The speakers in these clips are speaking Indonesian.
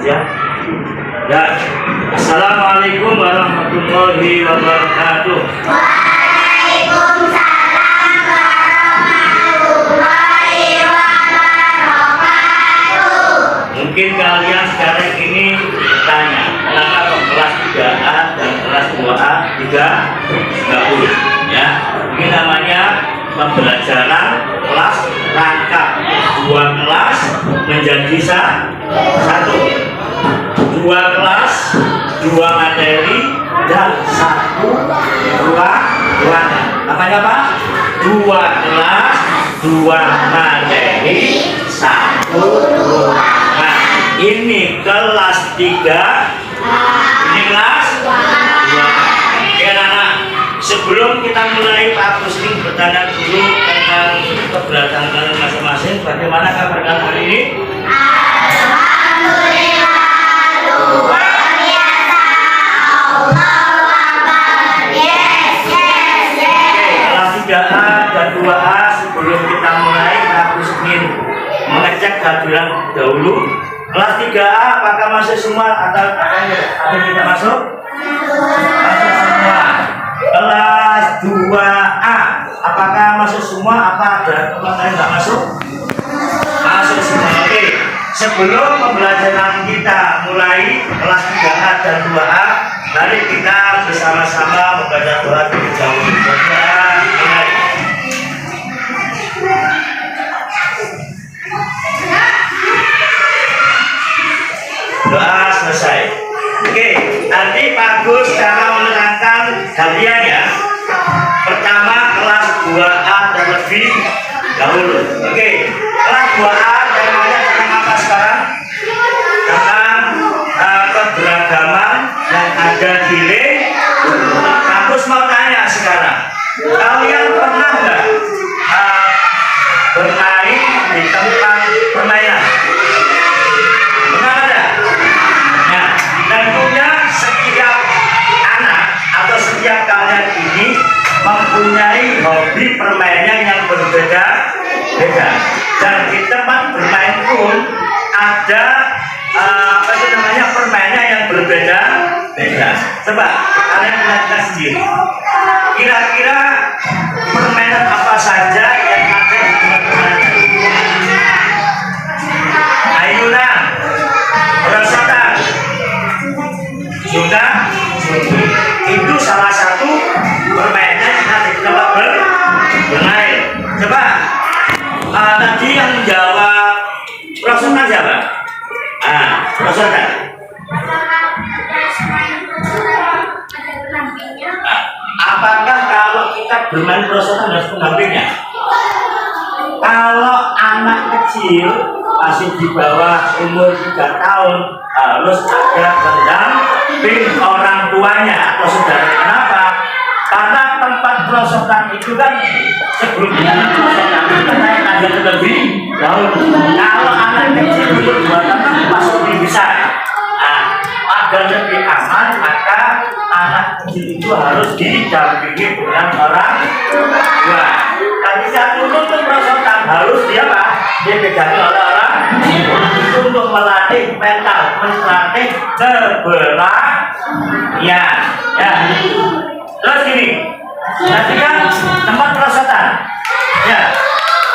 ya. Ya. Assalamualaikum warahmatullahi wabarakatuh. Waalaikumsalam warahmatullahi wabarakatuh. Mungkin kalian sekarang ini tanya, kenapa kelas 3A dan kelas 2A juga gabung? Ya, ini namanya pembelajaran kelas rangkap. 2 kelas menjadi satu. 2 kelas, 2 materi, dan 1 ruangan. Namanya apa? 2 kelas, 2 materi, 1 ruangan. Ini kelas 3, ini kelas 2. Oke anak-anak, sebelum kita mulai Pak Kusning bertanya dulu tentang keberadaan kalian masing-masing. Bagaimana kabar kalian hari ini? Alhamdulillah, luar biasa. Allahu Akbar. Yes. Kelas 3A dan 2A, sebelum kita mulai Pak Kusning mengecek kehadiran dahulu. Kelas 3A apakah masuk semua atau tidak masuk? Masuk semua. Kelas 2A apakah masuk semua? Apa ada teman lain nggak masuk? Masuk semua. Oke. Sebelum pembelajaran kita mulai kelas 3A dan 2A, mari kita bersama-sama membaca doa terlebih dahulu. Mulai. Doa selesai. Oke, nanti Pak Gus cara menerangkan kalian ya. Pertama kelas 2A terlebih dahulu. Oke, kelas 2A temanya tentang apa sekarang? Tentang keberagaman yang ada di Pak Gus mau tanya sekarang. Kalian pernah nggak bermain di tempat permainan? Pernah ada? Nah, tentunya setiap anak atau setiap kalian ini mempunyai hobi permainan yang berbeda-beda. Dan di tempat bermain pun ada permainan yang berbeda-beda. Coba kalian lihat sendiri. Kira-kira permainan apa saja yang ada di tempat permainan? Ayunan, perosotan, sudah itu salah satu permainan yang ada di tempat bermain. Coba tadi yang menjawab perosotan siapa? Perosotan. Apakah kalau kita bermain perosotan harus pendampingnya? Kalau anak kecil masih di bawah umur 3 tahun harus ada pendamping orang tuanya atau saudara. Kenapa? Karena tempat perosotan itu kan sebelumnya perosotan itu naik tangga terlebih dahulu. Kalau anak kecil umur 2 tahun masuk lebih besar, agar lebih aman, maka anak kecil itu harus didampingi dengan orang tua. Tapi saat untuk perosotan harus dia apa? Dipegangi oleh orang itu untuk melatih mental, melatih keberanian. Ya. Terus gini, nanti kan tempat perosotan. Ya.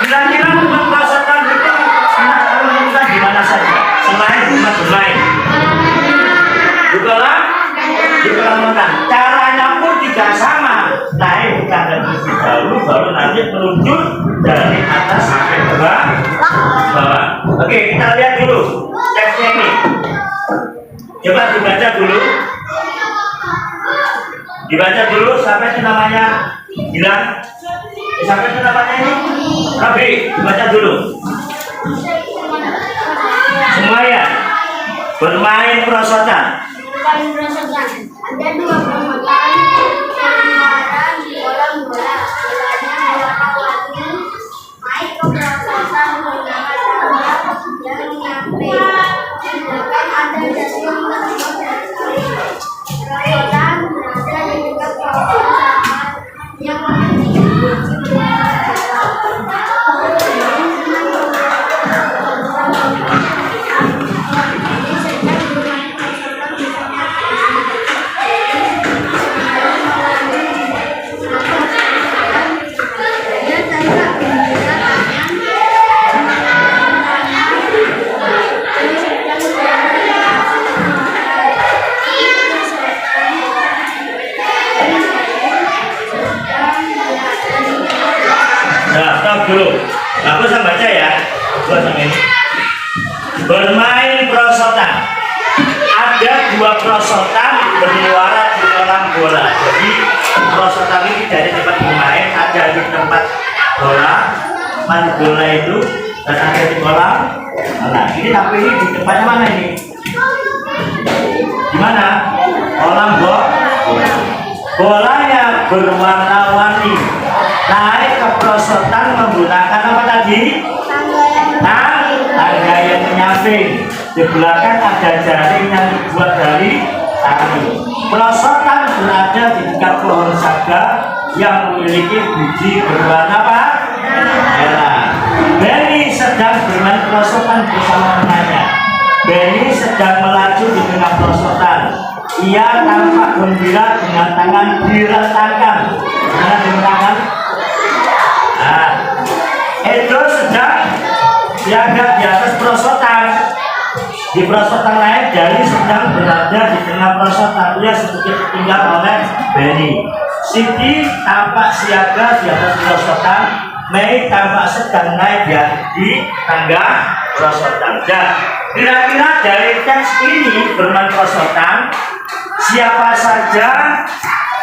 Kira-kira tempat perosotan itu anak kalau di mana saja selain tempat bermain? Di kolam renang. Caranya pun tidak sama. Naik tangga terlebih dahulu, baru nanti meluncur dari atas sampai ke bawah. Oke, kita lihat dulu teksnya ini. Coba dibaca dulu. Dibaca dulu sampai itu namanya bilang. Sampai itu namanya ini. Rabi, dibaca dulu. Semuanya bermain perosotan. Bermain perosotan. Ada 2 perosotan yang muara di kolam bola. Bolanya warna-warni. Naik ke perosotan menggunakan tangga yang nyampe. Sedangkan ada dari yang terbuat dari kayu. Perosotan berada di dekat perosotan yang memiliki kunci dalam. bermain perosotan. Ada dua perosotan bermuara di kolam bola. Jadi perosotan ini dari tempat bermain ada di tempat bola, bola itu, dan ada di kolam. Nah, ini tapi ini di tempatnya mana ini? Di mana? Kolam bola. Bolanya berwarna-warni. Naik ke perosotan menggunakan apa tadi? Tangga yang menyamping. Di belakang ada jaring yang dibuat dari tali. Perosotan berada di dekat pohon saga yang memiliki biji berwarna apa? Merah. Benny sedang bermain perosotan bersama temannya. Benny sedang melaju di tengah perosotan. Ia tampak gembira dengan tangan direntangkan. Dengan tangan. Nah, Edo sedang siaga di atas perosotan. Di perosotan lain, Jali sedang berada di tengah perosotan. Ia sedikit tertinggal oleh Benny. Siti tampak siaga di atas perosotan. Mei tampak sedang naik di tangga perosotan. Dan kira-kira dari teks ini bermain perosotan, siapa saja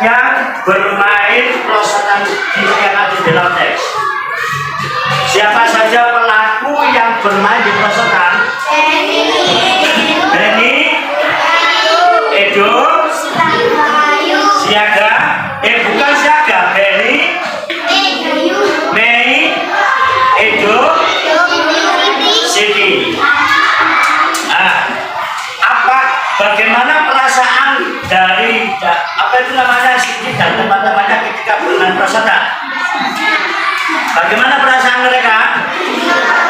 yang bermain perosotan yang ada di dalam teks? Siapa saja pelaku yang bermain di perosotan? Benny, Edo, siaga, bukan siaga, Benny, Mei, Edo, Siti. Bagaimana perasaan dari apa itu namanya Siti dan teman-temannya ketika bermain perosotan? Bagaimana perasaan mereka?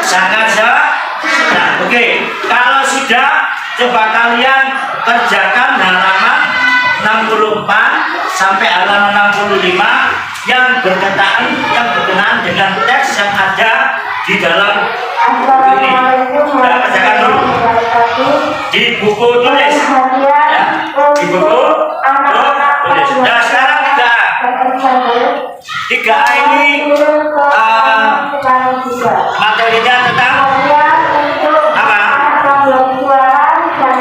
Sangat senang. Oke, kalau sudah, coba kalian kerjakan halaman 64 sampai halaman 65 yang berkenaan dengan teks yang ada di dalam ini. Kita kerjakan dulu di buku tulis, ya, di buku tulis. Nah, sekarang 3A ini materinya tentang apa?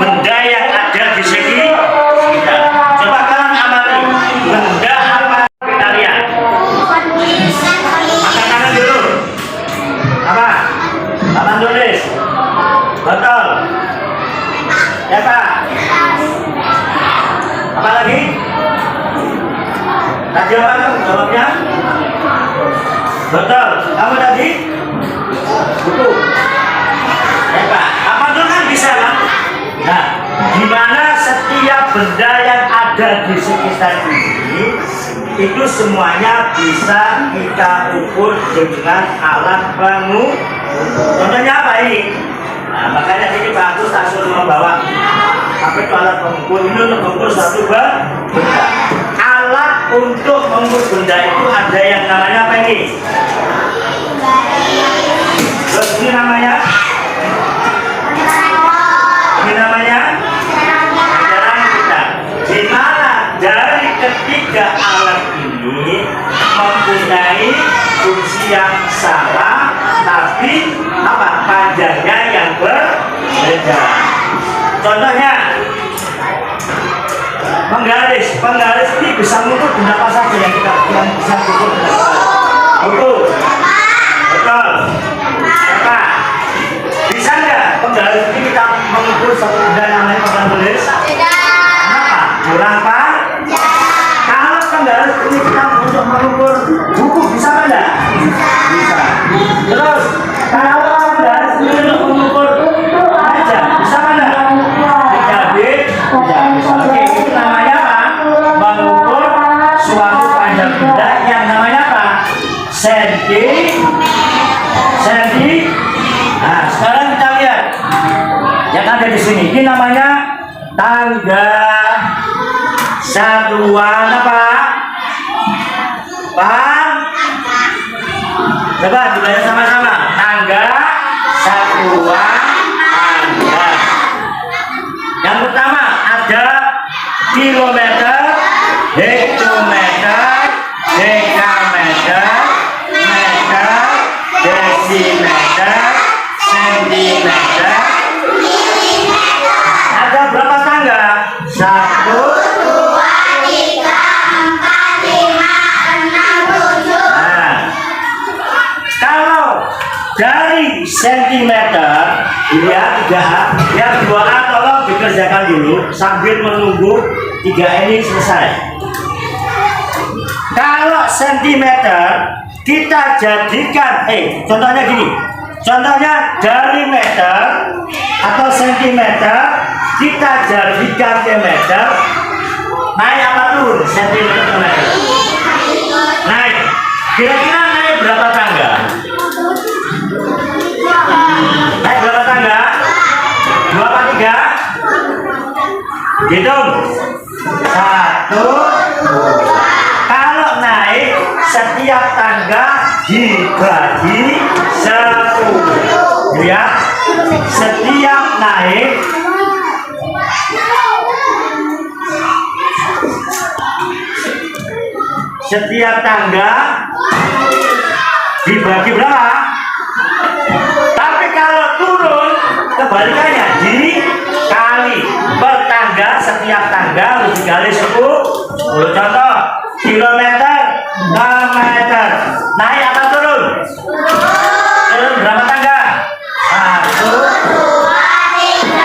Benda yang ada di segi kita. Coba kalian amati benda apa kita lihat. Angkat tangan dulu. Apa? Papan tulis. Betul. Ya Pak. Apa lagi? Tadi apa kamu jawabnya? Betul. Kamu tadi? Buku. Ya Pak. Apa tuh kan bisa kan? Nah, di mana setiap benda yang ada di sekitar ini itu semuanya bisa kita ukur dengan alat pengukur. Contohnya apa ini? Nah, makanya ini Pak Agus tak suruh membawa apa itu alat pengukur ini untuk mengukur satu benda. Alat untuk mengukur benda itu ada yang namanya apa ini? Terus ini namanya? Ini namanya? Jalan kita. Di mana dari ketiga alat ini mempunyai fungsi yang sama, tapi apa? Panjangnya yang berbeda. Contohnya, penggaris ini bisa mengukur benda apa saja yang bisa mengukur benda apa? Ukur. Betul. Apa? Bisa nggak penggaris ini kita mengukur satu benda namanya papan tulis? Kenapa? Kurang apa? Kalau penggaris ini kita untuk mengukur buku bisa nggak? Bisa. Terus kalau penggaris ini untuk mengukur meja bisa nggak? Tidak bisa. Oke, itu namanya apa? Mengukur suatu panjang benda yang namanya apa? Senti. Nah, sekarang kita lihat yang ada di sini. Ini namanya tangga satuan apa? Paham? Coba dibaca sama-sama. Tangga satuan tangga. Yang pertama ada kilometer, hektometer, dekameter, meter, desimeter, sentimeter, Dilihat 3A. Yang 2A tolong dikerjakan dulu sambil menunggu 3 ini selesai. Kalau sentimeter kita jadikan, contohnya gini, contohnya dari meter atau sentimeter kita jadikan ke meter, naik apa turun sentimeter ke meter? Naik. Kira-kira naik berapa tangga? Naik berapa tangga? 2 apa 3? Hitung. 1, 2. Kalau naik setiap tangga dibagi 10. Lihat, setiap naik setiap tangga dibagi berapa? Tapi kalau turun kebalikannya dikali per tangga, setiap tangga harus dikali 10. Contoh kilometer ke meter, naik apa turun? Turun berapa tangga? 1, 2, 3.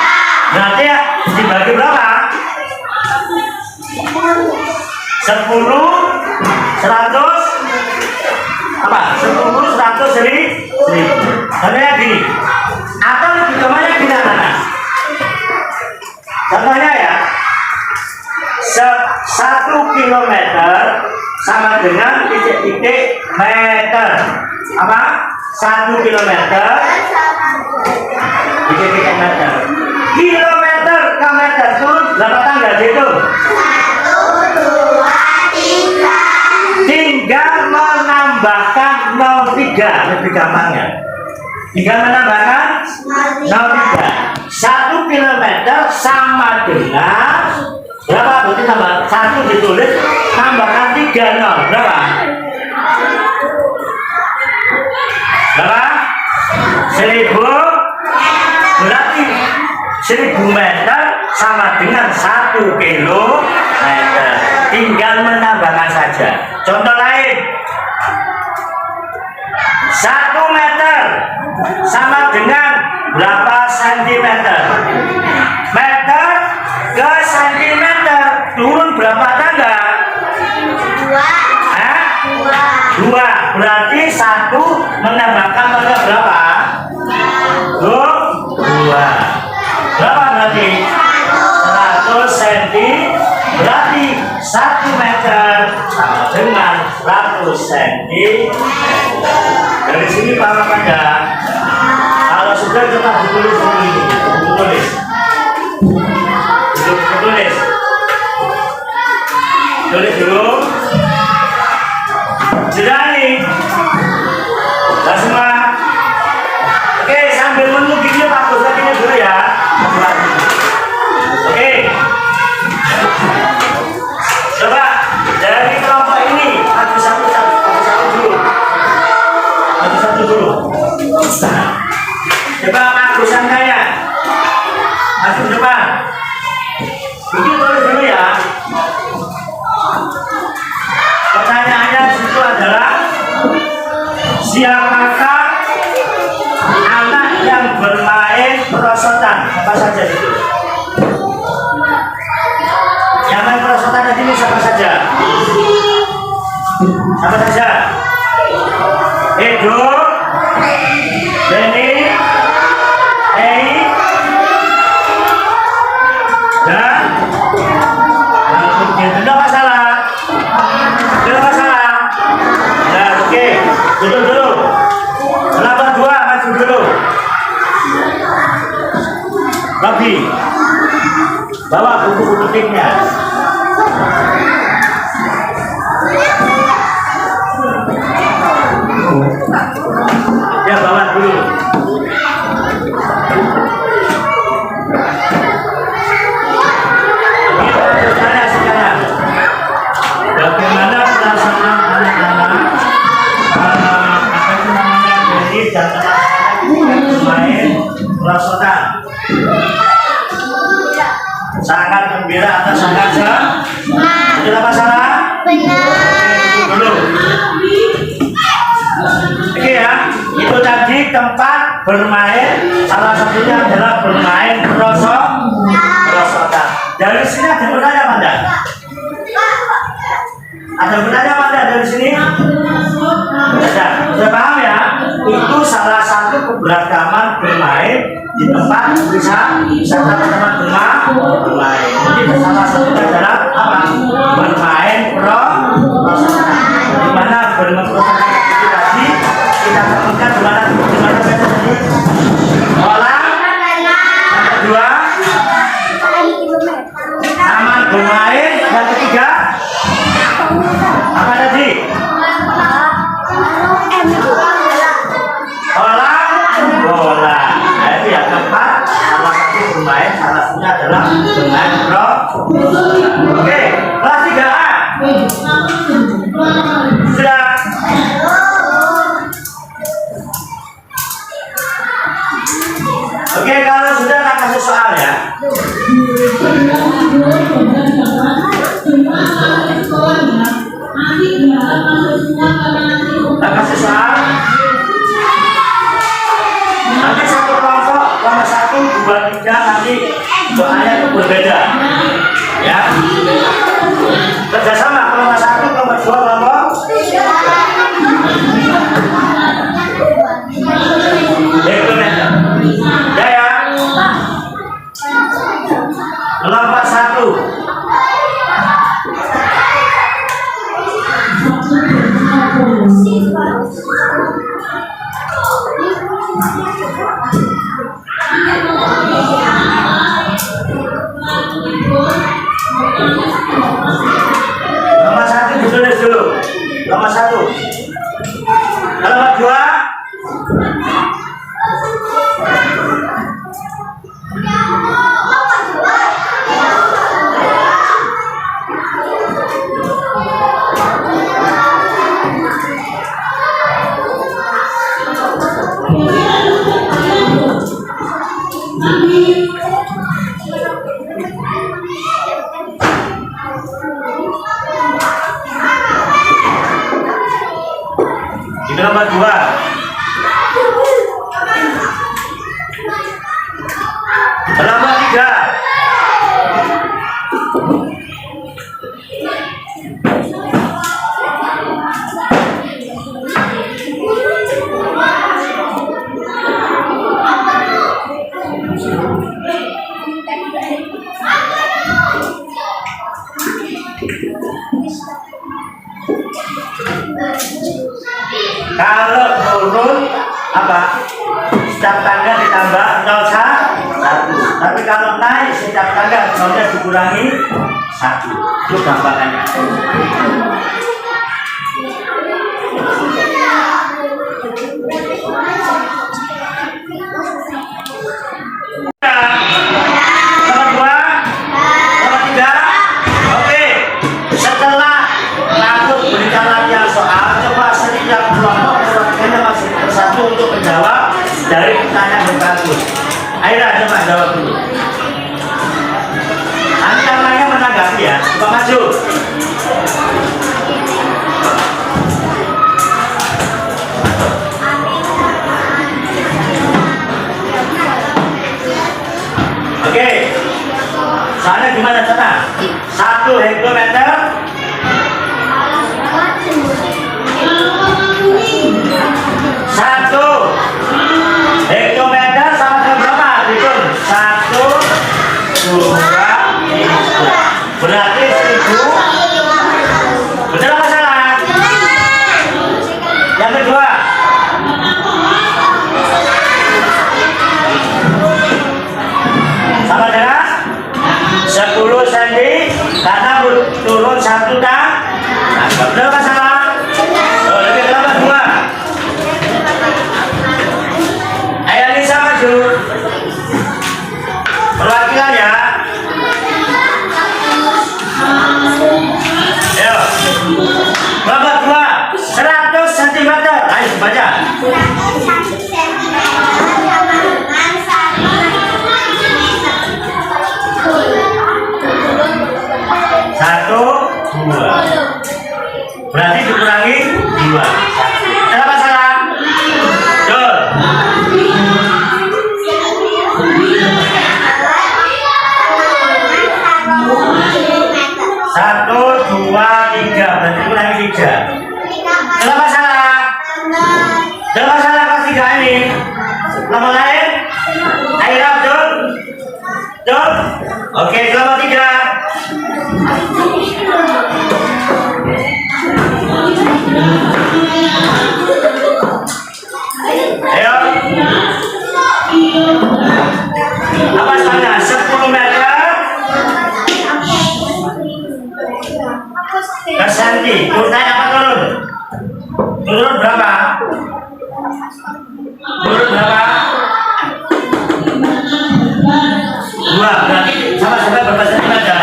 Berarti ya dibagi berapa? 10, 100 apa? 10, 100, 1000. Contohnya gini. Atau lebih gampangnya gini anak-anak. Contohnya ya, 1 kilometer sama dengan titik-titik meter. Apa? 1 kilometer titik-titik meter. Kilometer ke meter turun berapa tangga itu? 1, 2, 3. Tinggal menambahkan 03, lebih gampangnya. Tinggal menambahkan 03. 1 kilometer sama dengan berapa? Berarti tambah 1 ditulis, tambahkan 3 nol. Berapa? Berapa? 1000. Berarti 1000 meter sama dengan 1 kilometer. Tinggal menambahkan saja. Contoh lain. 1 meter sama dengan berapa sentimeter? Meter ke sentimeter turun berapa tangga? 2. Berarti 1 menambahkan tangga berapa? 2. Berapa berarti? 100 cm. Berarti 1 meter sama dengan 100 cm. Dari sini paham apa enggak? Kalau sudah coba ditulis dulu ini. Tulis. Tulis. Tulis dulu. Sudah nih. Sudah semua. Oke, sambil menunggu ini Pak Gus lagi dulu ya. Oke. Coba dari kelompok ini satu dulu. Satu dulu. Coba Pak Gus angkanya. Masuk depan. Bikin tulis dulu ya. Pertanyaannya itu adalah siapakah anak yang bermain perosotan? Apa saja itu? Yang main perosotan tadi ini siapa saja? Siapa saja? Edo, Benny, Ei, dan tidak masalah. Tidak masalah. Nah, oke. Duduk dulu. Kenapa 2? Maju dulu. Robi, bawa buku-buku tiknya. Ya, bawa dulu. Kita tanya sekarang. Bagaimana perasaan anak-anak apa itu namanya Benny dan main perosotan? Sangat gembira atau sangat tidak masalah? Benar. Dulu. Oke ya, itu tadi tempat bermain Salah satunya adalah bermain perosotan. Dari sini ada yang bertanya apa enggak? Ada yang bertanya apa enggak dari sini? Ada. Sudah paham ya? Itu salah satu keberagaman bermain di tempat bisa teman-teman bermain. Jadi salah satunya adalah apa? Bermain perosotan. Di mana bermain perosotan itu tadi kita temukan di mana tadi? Olah. Yang kedua, taman bermain. Yang ketiga, apa tadi? Bola. Nah, itu yang keempat, salah satu bermain, salah satunya adalah bermain perosotan. Oke, kelas 3A. Sudah. Oke, kalau sudah tak kasih soal ya. Tak kasih soal. Nanti satu kelompok, kelompok 1, 2, 3 nanti soalnya itu berbeda. Ya. Kerjasama kelompok 1, kelompok 2, kelompok 3. Ya. Kelompok 1. Nomor 1 ditulis dulu. Nomor 1. Nomor 2. Itu nomor 2. Nomor 3. Kalau turun apa? Setiap tangga ditambah 0,1. Tapi kalau naik setiap tangga 0-nya dikurangi 1. Itu gambarannya. Untuk menjawab dari pertanyaan yang bagus. Ayo coba jawab dulu. Nanti yang lainnya menanggapi ya. Coba maju. Oke. Soalnya gimana cara? 1 hektometer. 1 hektometer sama dengan berapa? Hitung 1, 2, 3. Berarti 1000. Betul apa salah? Yang kedua, sama dengan 10 cm karena turun 1 tangga. Betul apa salah? Lebih berapa? 2. Perhatikan ya, Oke, kelompok 3. Ayo. Apa standar? 10 meter persenti. Naik apa turun? Turun berapa? Turun berapa? 2. Berarti sama-sama berapa sentimeter?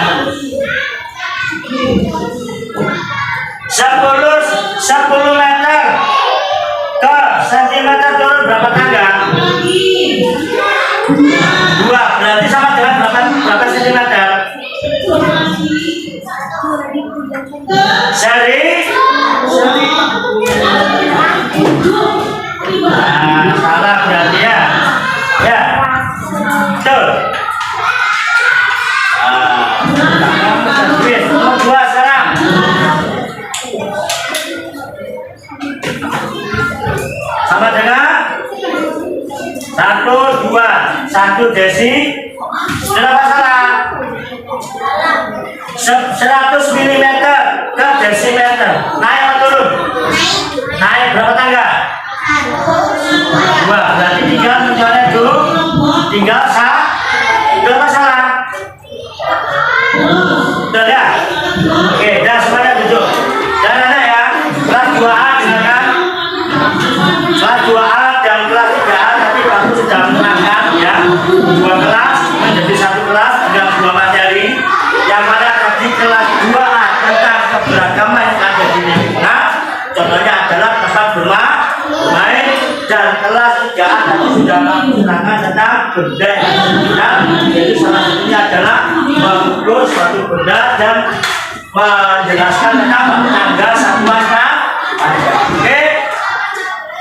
10 meter ke sentimeter turun berapa tangga? 2. Berarti sama dengan berapa sentimeter? Seri. Nah, salah berarti ya. Ya. Betul. Nomor 2 sekarang. Sama dengan 1, 2. 1 desi. Berapa salah? 100 mm ke desimeter. Naik atau turun? Naik berapa tangga? 2. Berarti tinggal mencoret dulu. Tinggal berapa salah? Betul ya? Oke, dah semuanya duduk. Dan anak ya, kelas 2A silakan. Kelas 2A dan kelas 3A nanti waktu sudah menerangkan ya. 2 kelas menjadi 1 kelas dengan 2 materi. Yang mana tadi kelas 2A tentang keberagaman yang ada di lingkungan. Contohnya adalah tempat bermain, dan kelas 3A tadi sudah menerangkan tentang benda yang ada di lingkungan. Jadi salah satunya adalah mengukur suatu benda dan menjelaskan tentang tanggal satuan ada. Oke,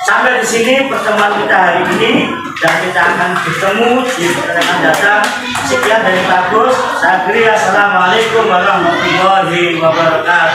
sampai di sini pertemuan kita hari ini, dan kita akan bertemu di pertemuan datang. Sekian dari Pak Gus. Saya akhiri, assalamualaikum warahmatullahi wabarakatuh.